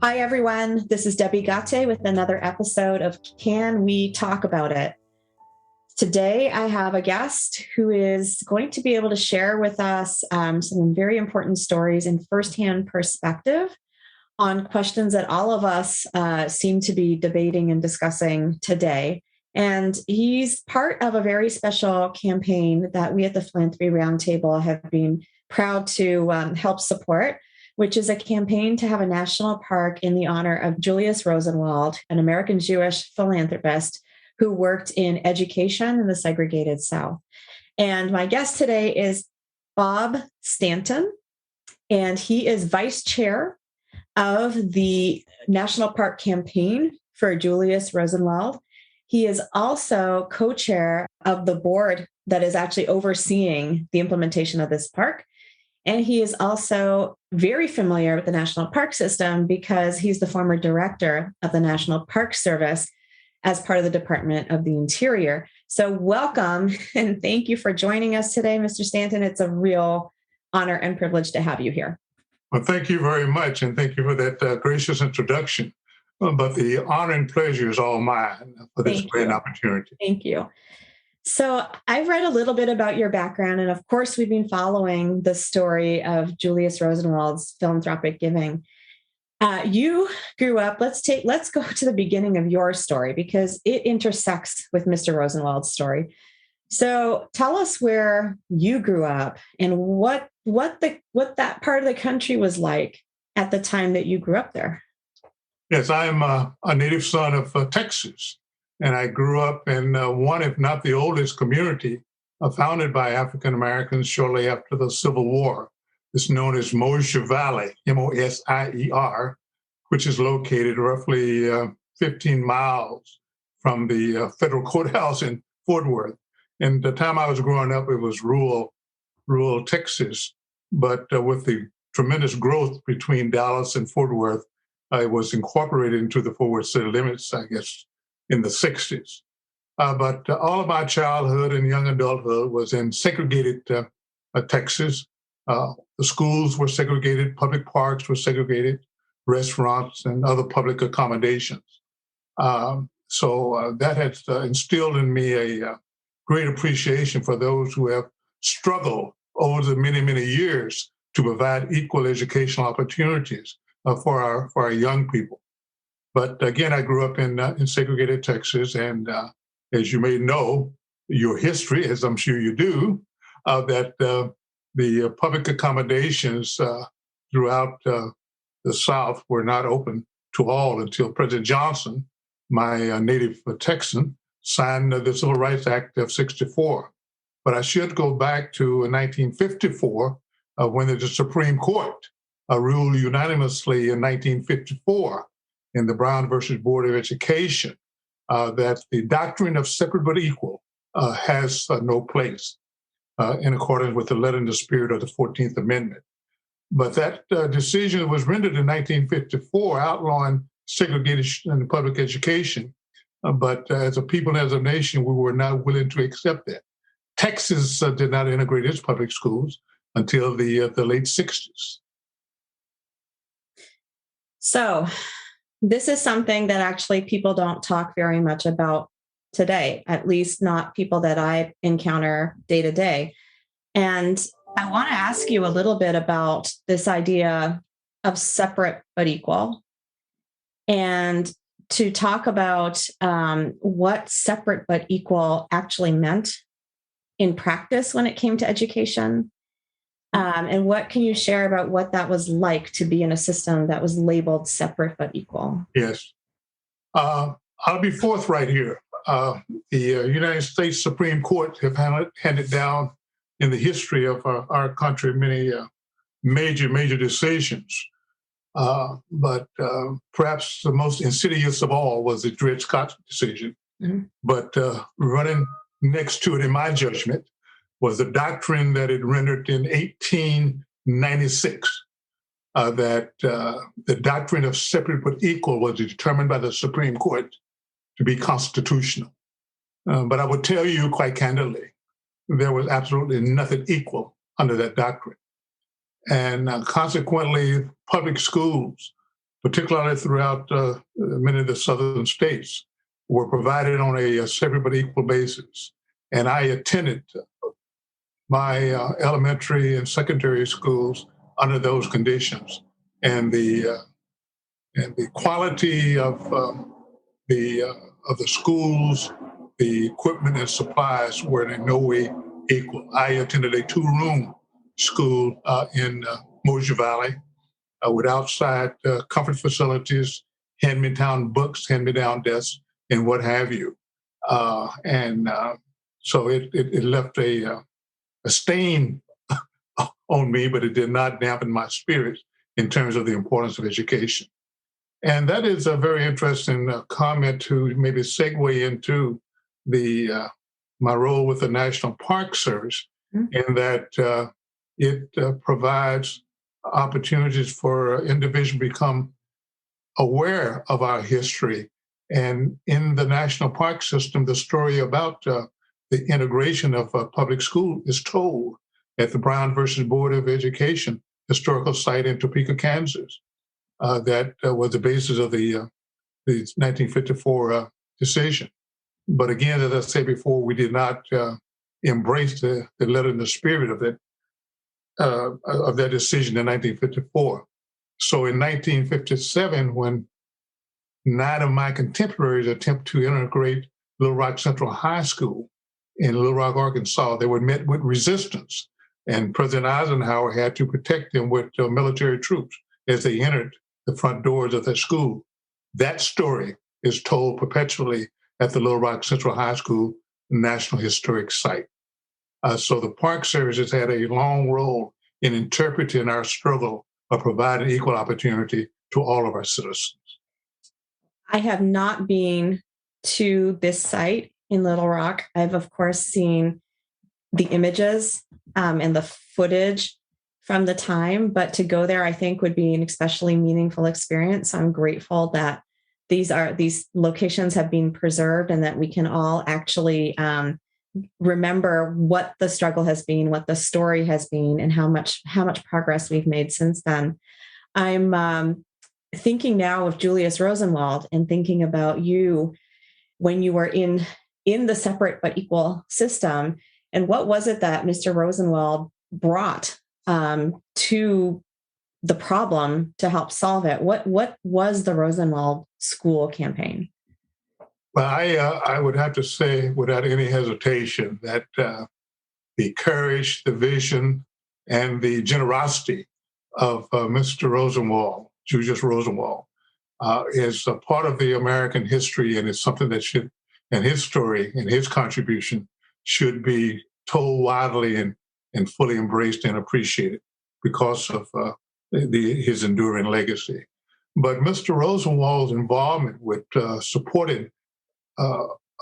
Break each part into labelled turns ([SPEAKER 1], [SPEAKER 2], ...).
[SPEAKER 1] Hi, everyone. This is Debbie Gatte with another episode of Can We Talk About It? Today, I have a guest who is going to be able to share with us some very important stories and firsthand perspective on questions that all of us seem to be debating and discussing today. And he's part of a very special campaign that we at the Philanthropy Roundtable have been proud to help support, which is a campaign to have a national park in the honor of Julius Rosenwald, an American Jewish philanthropist who worked in education in the segregated South. And my guest today is Bob Stanton, and he is vice chair of the National Park Campaign for Julius Rosenwald. He is also co-chair of the board that is actually overseeing the implementation of this park. And he is also very familiar with the National Park System because he's the former director of the National Park Service as part of the Department of the Interior. So welcome and thank you for joining us today, Mr. Stanton. It's a real honor and privilege to have you here.
[SPEAKER 2] Well, thank you very much, and thank you for that gracious introduction. But the honor and pleasure is all mine for this great opportunity.
[SPEAKER 1] Thank you. So I've read a little bit about your background, and of course, we've been following the story of Julius Rosenwald's philanthropic giving. You grew up. Let's go to the beginning of your story because it intersects with Mr. Rosenwald's story. So tell us where you grew up and what that part of the country was like at the time that you grew up there.
[SPEAKER 2] Yes, I am a native son of Texas. And I grew up in one, if not the oldest community founded by African Americans shortly after the Civil War. It's known as Mosier Valley, Mosier, which is located roughly 15 miles from the federal courthouse in Fort Worth. And the time I was growing up, it was rural Texas. But with the tremendous growth between Dallas and Fort Worth, it was incorporated into the Fort Worth city limits, I guess, in the 60s. But all of my childhood and young adulthood was in segregated Texas. The schools were segregated, public parks were segregated, restaurants and other public accommodations. So that has instilled in me a great appreciation for those who have struggled over the many, many years to provide equal educational opportunities for our young people. But again, I grew up in segregated Texas, and as you may know, your history, as I'm sure you do, that the public accommodations throughout the South were not open to all until President Johnson, my native Texan, signed the Civil Rights Act of '64. But I should go back to 1954 when the Supreme Court ruled unanimously in 1954 in the Brown versus Board of Education, that the doctrine of separate but equal has no place in accordance with the letter and the spirit of the 14th Amendment. But that decision was rendered in 1954, outlawing segregation in public education. But as a people and as a nation, we were not willing to accept that. Texas did not integrate its public schools until the late 60s.
[SPEAKER 1] So this is something that actually people don't talk very much about today, at least not people that I encounter day to day. And I want to ask you a little bit about this idea of separate but equal and to talk about what separate but equal actually meant in practice when it came to education. And what can you share about what that was like to be in a system that was labeled separate but equal?
[SPEAKER 2] Yes. I'll be forthright here. The United States Supreme Court have handed down in the history of our country many major decisions. But perhaps the most insidious of all was the Dred Scott decision. Mm-hmm. But running next to it, in my judgment, was the doctrine that it rendered in 1896, that the doctrine of separate but equal was determined by the Supreme Court to be constitutional. But I would tell you quite candidly, there was absolutely nothing equal under that doctrine. And consequently, public schools, particularly throughout many of the southern states, were provided on a separate but equal basis. And I attended my elementary and secondary schools under those conditions. And the quality of the schools, the equipment and supplies were in no way equal. I attended a two-room school in Mosher Valley with outside comfort facilities, hand-me-down books, hand-me-down desks, and what have you. So it left a stain on me, but it did not dampen my spirit in terms of the importance of education. And that is a very interesting comment to maybe segue into my role with the National Park Service, in that it provides opportunities for individuals to become aware of our history. And in the National Park System, the story about the integration of public school is told at the Brown versus Board of Education historical site in Topeka, Kansas. That was the basis of the 1954 decision. But again, as I said before, we did not embrace the letter and the spirit of it, of that decision in 1954. So in 1957, when 9 of my contemporaries attempted to integrate Little Rock Central High School in Little Rock, Arkansas, they were met with resistance. And President Eisenhower had to protect them with military troops as they entered the front doors of the school. That story is told perpetually at the Little Rock Central High School National Historic Site. So the Park Service has had a long role in interpreting our struggle of providing equal opportunity to all of our citizens.
[SPEAKER 1] I have not been to this site in Little Rock. I've, of course, seen the images and the footage from the time, but to go there, I think, would be an especially meaningful experience. I'm grateful that these locations have been preserved and that we can all actually remember what the struggle has been, what the story has been, and how much progress we've made since then. I'm thinking now of Julius Rosenwald and thinking about you when you were in the separate but equal system. And what was it that Mr. Rosenwald brought to the problem to help solve it? What was the Rosenwald School campaign?
[SPEAKER 2] Well, I would have to say without any hesitation that the courage, the vision, and the generosity of Mr. Rosenwald, Julius Rosenwald, is a part of the American history, and it's something that should, and his story and his contribution should be told widely and fully embraced and appreciated because of his enduring legacy. But Mr. Rosenwald's involvement with supporting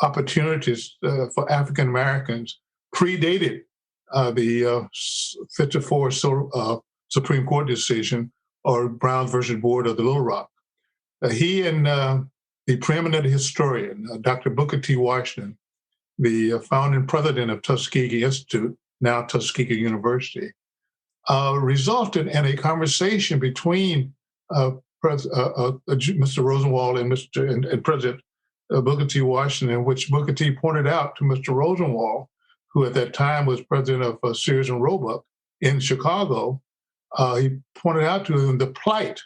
[SPEAKER 2] opportunities for African Americans predated the 54 Supreme Court decision or Brown versus Board of the Little Rock. He and the preeminent historian, Dr. Booker T. Washington, the founding president of Tuskegee Institute, now Tuskegee University, resulted in a conversation between Mr. Rosenwald and President Booker T. Washington, in which Booker T. pointed out to Mr. Rosenwald, who at that time was president of Sears and Roebuck in Chicago, he pointed out to him the plight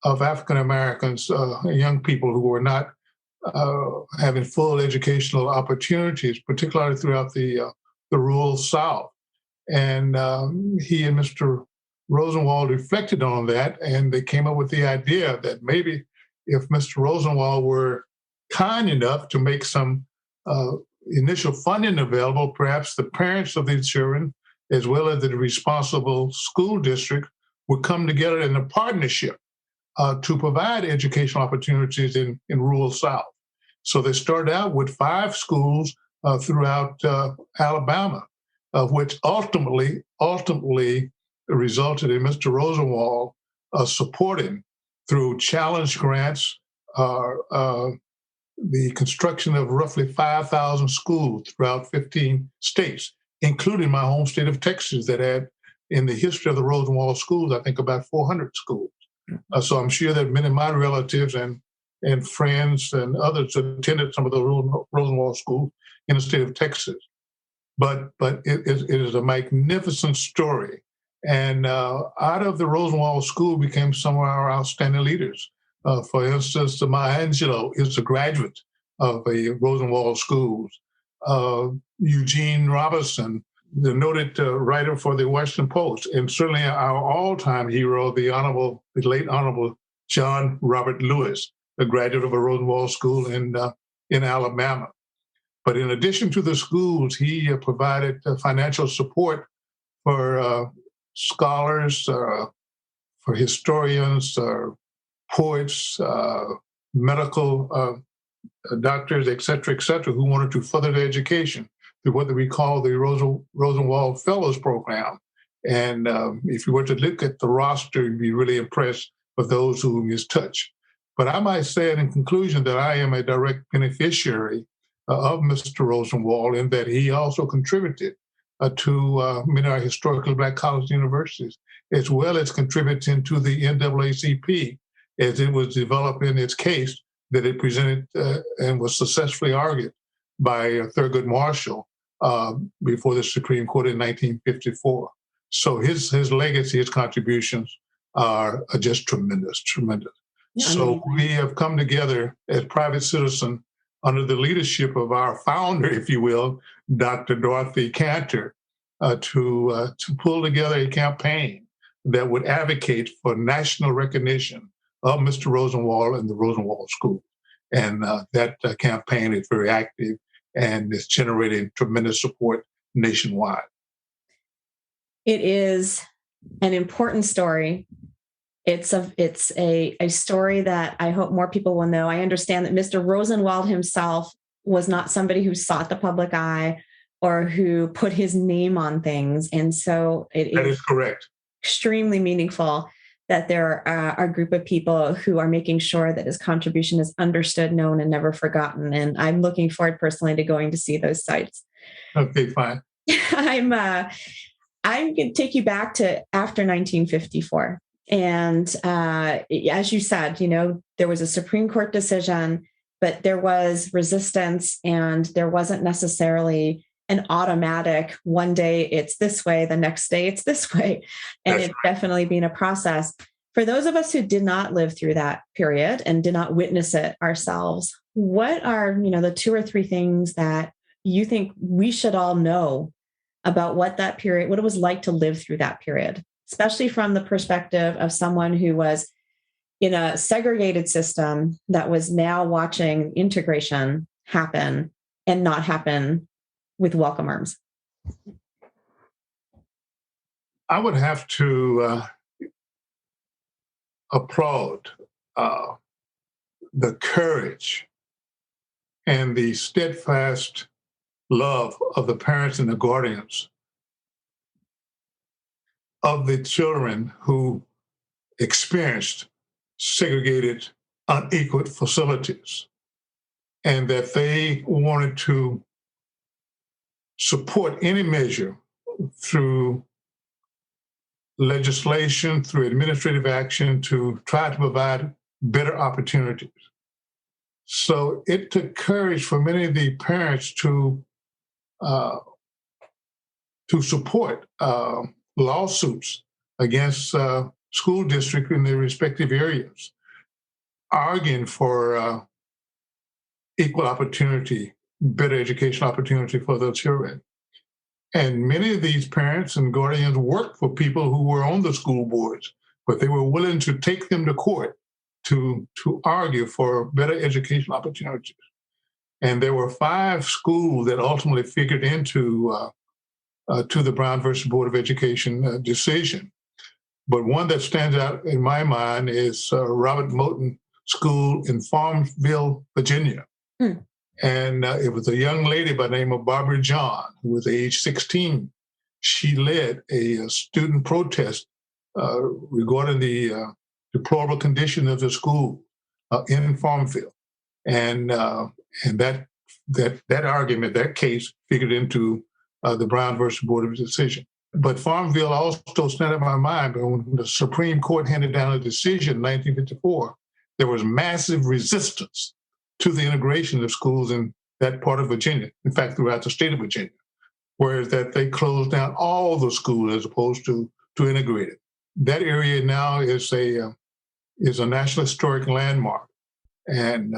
[SPEAKER 2] of African Americans, young people who were not having full educational opportunities, particularly throughout the rural South. And he and Mr. Rosenwald reflected on that, and they came up with the idea that maybe if Mr. Rosenwald were kind enough to make some initial funding available, perhaps the parents of these children, as well as the responsible school district, would come together in a partnership to provide educational opportunities in rural South. So they started out with 5 schools throughout Alabama, which ultimately resulted in Mr. Rosenwald supporting, through challenge grants, the construction of roughly 5,000 schools throughout 15 states, including my home state of Texas, that had, in the history of the Rosenwald schools, I think about 400 schools. So I'm sure that many of my relatives and friends and others attended some of the Rosenwald schools in the state of Texas. But it is a magnificent story. And out of the Rosenwald School became some of our outstanding leaders. For instance, Maya Angelou is a graduate of the Rosenwald schools. Eugene Robinson, the noted writer for the Washington Post, and certainly our all-time hero, the late Honorable John Robert Lewis, a graduate of a Rosenwald school in Alabama. But in addition to the schools, he provided financial support for scholars, for historians, poets, medical doctors, et cetera, who wanted to further their education through what we call the Rosenwald Fellows Program. And if you were to look at the roster, you'd be really impressed with those whom he's touched. But I might say in conclusion that I am a direct beneficiary of Mr. Rosenwald, in that he also contributed to many of our historically Black colleges and universities, as well as contributing to the NAACP as it was developing its case that it presented and was successfully argued by Thurgood Marshall before the Supreme Court in 1954. So his legacy, his contributions are just tremendous. Yeah, so we have come together as private citizens under the leadership of our founder, if you will, Dr. Dorothy Cantor, to pull together a campaign that would advocate for national recognition of Mr. Rosenwald and the Rosenwald School. And that campaign is very active and is generating tremendous support nationwide.
[SPEAKER 1] It is an important story. It's a story that I hope more people will know. I understand that Mr. Rosenwald himself was not somebody who sought the public eye or who put his name on things. And so
[SPEAKER 2] that is correct.
[SPEAKER 1] Extremely meaningful that there are a group of people who are making sure that his contribution is understood, known, and never forgotten. And I'm looking forward personally to going to see those sites.
[SPEAKER 2] Okay, fine.
[SPEAKER 1] I'm going to take you back to after 1954. And as you said, there was a Supreme Court decision, but there was resistance, and there wasn't necessarily an automatic one day it's this way, the next day it's this way. And it's definitely been a process. For those of us who did not live through that period and did not witness it ourselves, what are, the 2 or 3 things that you think we should all know about what that period, what it was like to live through that period, especially from the perspective of someone who was in a segregated system that was now watching integration happen and not happen with welcome arms?
[SPEAKER 2] I would have to applaud the courage and the steadfast love of the parents and the guardians of the children who experienced segregated, unequal facilities, and that they wanted to support any measure through legislation, through administrative action, to try to provide better opportunities. So it took courage for many of the parents to support lawsuits against school districts in their respective areas, arguing for equal opportunity, better educational opportunity for their children. And many of these parents and guardians worked for people who were on the school boards, but they were willing to take them to court to argue for better educational opportunities. And there were 5 schools that ultimately figured into to the Brown versus Board of Education decision. But one that stands out in my mind is Robert Moton School in Farmville, Virginia. And it was a young lady by the name of Barbara John, who was age 16. She led a student protest regarding the deplorable condition of the school in Farmville. And that argument, that case, figured into the Brown versus Board of decision. But Farmville also stand in my mind. But when the Supreme Court handed down a decision in 1954, there was massive resistance to the integration of schools in that part of Virginia. In fact, throughout the state of Virginia, whereas that they closed down all the schools as opposed to integrate it. That area now is a National Historic Landmark, and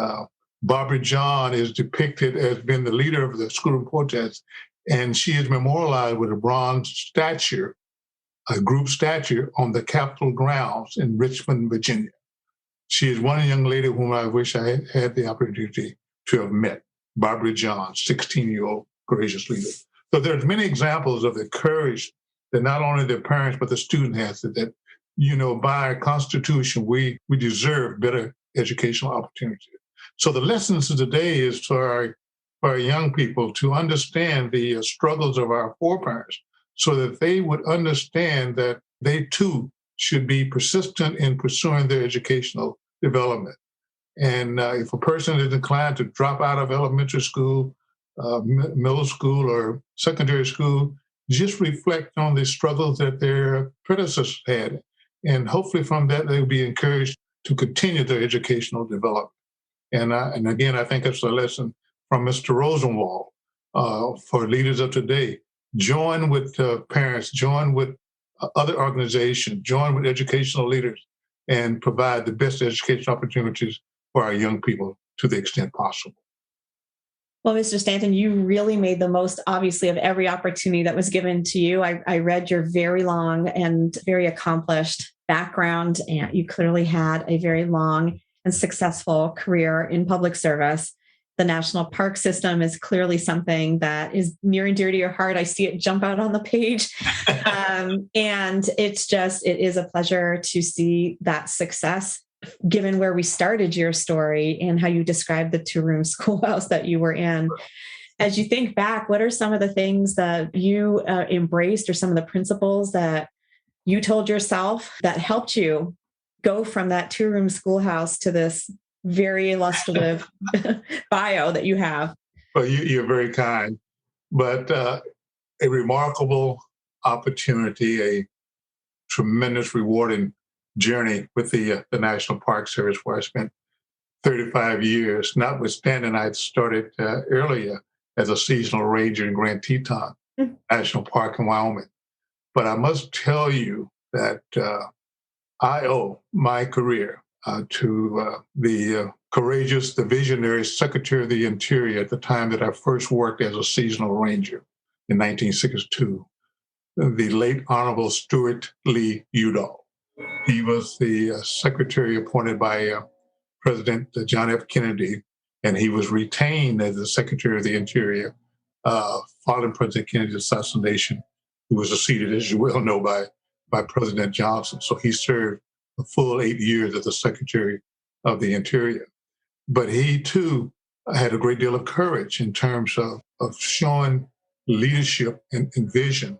[SPEAKER 2] Barbara John is depicted as being the leader of the school protest, and she is memorialized with a bronze statue, a group statue on the Capitol grounds in Richmond, Virginia. She is one young lady whom I wish I had the opportunity to have met, Barbara John, 16-year-old courageous leader. So there's many examples of the courage that not only the parents but the student has, that by our Constitution we deserve better educational opportunity. So the lessons of today is for our young people to understand the struggles of our foreparents, so that they would understand that they too should be persistent in pursuing their educational development. And if a person is inclined to drop out of elementary school, middle school, or secondary school, just reflect on the struggles that their predecessors had. And hopefully from that, they'll be encouraged to continue their educational development. And again, I think it's a lesson from Mr. Rosenwald for leaders of today. Join with parents, join with other organizations, join with educational leaders, and provide the best educational opportunities for our young people to the extent possible.
[SPEAKER 1] Well, Mr. Stanton, you really made the most, obviously, of every opportunity that was given to you. I read your very long and very accomplished background, and you clearly had a very long and successful career in public service. The National Park System is clearly something that is near and dear to your heart. I see it jump out on the page. And it is a pleasure to see that success, given where we started your story and how you described the two-room schoolhouse that you were in. As you think back, what are some of the things that you embraced, or some of the principles that you told yourself that helped you go from that two-room schoolhouse to this very illustrative bio that you have?
[SPEAKER 2] Well, you're very kind, but a remarkable opportunity, a tremendous rewarding journey with the National Park Service, where I spent 35 years, notwithstanding I had started earlier as a seasonal ranger in Grand Teton National Park in Wyoming. But I must tell you that I owe my career to the courageous, the visionary Secretary of the Interior at the time that I first worked as a seasonal ranger in 1962, the late Honorable Stuart Lee Udall. He was the secretary appointed by President John F. Kennedy, and he was retained as the Secretary of the Interior following President Kennedy's assassination, who was succeeded, as you well know, by President Johnson. So he served a full 8 years as the Secretary of the Interior. But he, too, had a great deal of courage in terms of showing leadership and vision,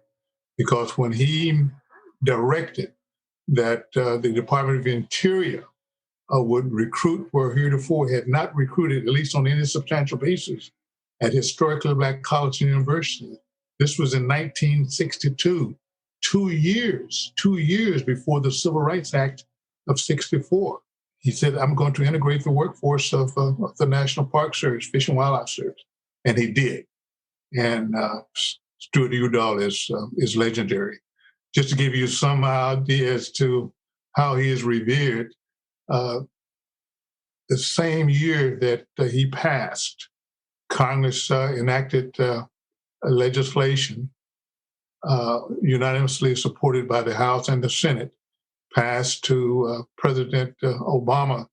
[SPEAKER 2] because when he directed that the Department of the Interior would recruit where heretofore had not recruited, at least on any substantial basis, at historically Black colleges and universities. This was in 1962, 2 years before the Civil Rights Act of 64. He said, I'm going to integrate the workforce of the National Park Service, Fish and Wildlife Service. And he did. And Stuart Udall is legendary. Just to give you some idea as to how he is revered, the same year that he passed, Congress enacted legislation unanimously supported by the House and the Senate, passed to President Obama,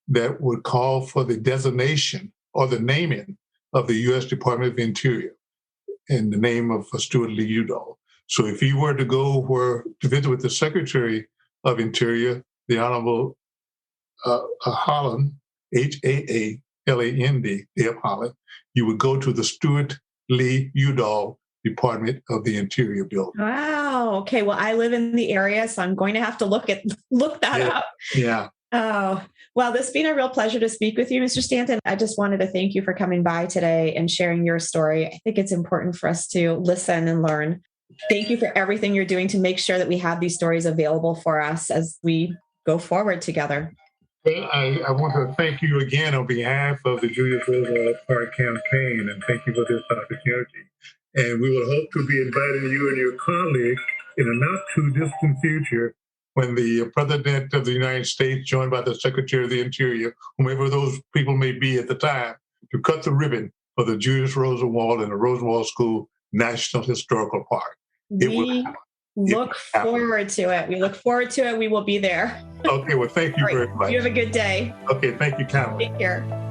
[SPEAKER 2] that would call for the designation or the naming of the U.S. Department of the Interior in the name of Stuart Lee Udall. So if you were to go to visit with the Secretary of Interior, the Honorable Holland, Haaland, Deb Holland, you would go to the Stuart Lee Udall Department of the Interior building.
[SPEAKER 1] Wow. Okay. Well, I live in the area, so I'm going to have to look that up.
[SPEAKER 2] Yeah.
[SPEAKER 1] Oh, well, this has been a real pleasure to speak with you, Mr. Stanton. I just wanted to thank you for coming by today and sharing your story. I think it's important for us to listen and learn Thank you for everything you're doing to make sure that we have these stories available for us as we go forward together.
[SPEAKER 2] Well, I want to thank you again on behalf of the Julius Roosevelt Park campaign, and thank you for this opportunity. And we will hope to be inviting you and your colleagues in a not too distant future when the President of the United States, joined by the Secretary of the Interior, whomever those people may be at the time, to cut the ribbon for the Julius Rosenwald and the Rosenwald School National Historical Park.
[SPEAKER 1] We look forward to it. We look forward to it. We will be there.
[SPEAKER 2] Okay, well, thank you very much.
[SPEAKER 1] You have a good day.
[SPEAKER 2] Okay, thank you, Cameron.
[SPEAKER 1] Take care.